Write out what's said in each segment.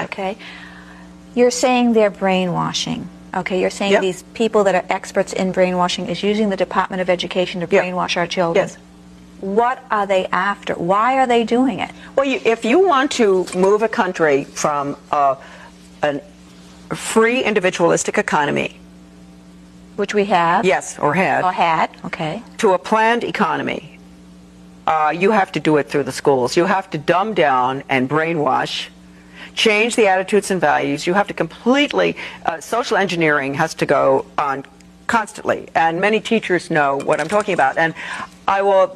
Okay. You're saying they're brainwashing. Okay, you're saying these people that are experts in brainwashing is using the Department of Education to brainwash our children. Yes. What are they after? Why are they doing it? Well, if you want to move a country from a free individualistic economy, which we have. Yes, or had. Or had, okay. To a planned economy, you have to do it through the schools. You have to dumb down and brainwash, change the attitudes and values. You have to completely, social engineering has to go on constantly, and many teachers know what I'm talking about. And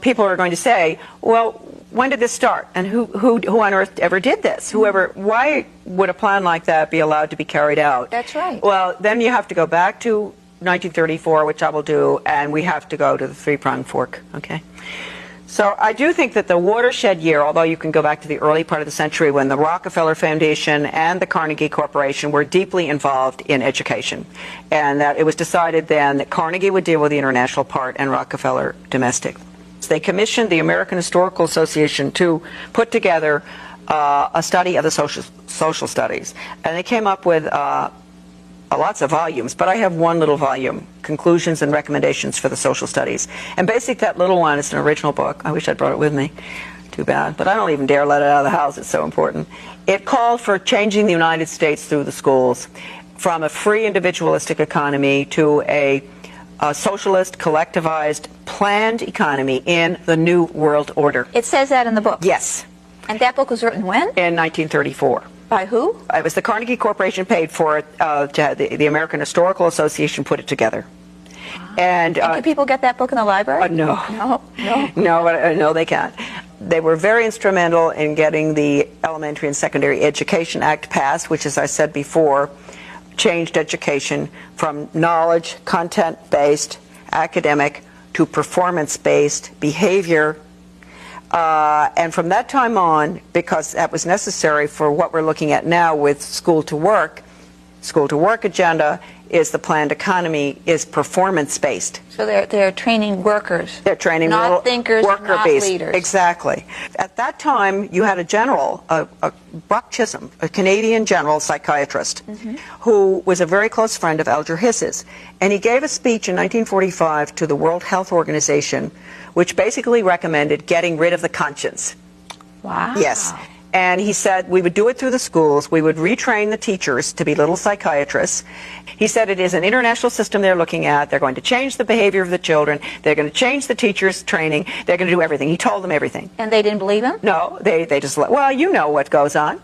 people are going to say, well, when did this start? And who on earth ever did this? Why would a plan like that be allowed to be carried out? That's right. Well, then you have to go back to 1934, which I will do, and we have to go to the three-pronged fork, okay? So I do think that the watershed year, although you can go back to the early part of the century when the Rockefeller Foundation and the Carnegie Corporation were deeply involved in education, and that it was decided then that Carnegie would deal with the international part and Rockefeller domestic. So they commissioned the American Historical Association to put together a study of the social studies, and they came up with lots of volumes, but I have one little volume, Conclusions and Recommendations for the Social Studies. And basically that little one is an original book. I wish I'd brought it with me. Too bad. But I don't even dare let it out of the house. It's so important. It called for changing the United States through the schools from a free individualistic economy to a socialist, collectivized, planned economy in the New World Order. It says that in the book? Yes. And that book was written when? In 1934. By who? It was the Carnegie Corporation paid for it. The American Historical Association put it together. And can people get that book in the library? No. No, they can't. They were very instrumental in getting the Elementary and Secondary Education Act passed, which, as I said before, changed education from knowledge, content-based, academic, to performance-based behavior. And from that time on, because that was necessary for what we're looking at now with school to work agenda is the planned economy is performance-based. So they're training workers. They're training not thinkers, not leaders. Exactly. At that time, you had a general, Buck Chisholm, a Canadian general psychiatrist, who was a very close friend of Alger Hiss's. And he gave a speech in 1945 to the World Health Organization, which basically recommended getting rid of the conscience. Wow. Yes. And he said we would do it through the schools. We would retrain the teachers to be little psychiatrists. He said it is an international system they're looking at. They're going to change the behavior of the children. They're going to change the teachers' training. They're going to do everything. He told them everything. And they didn't believe him? No, they just, well, you know what goes on.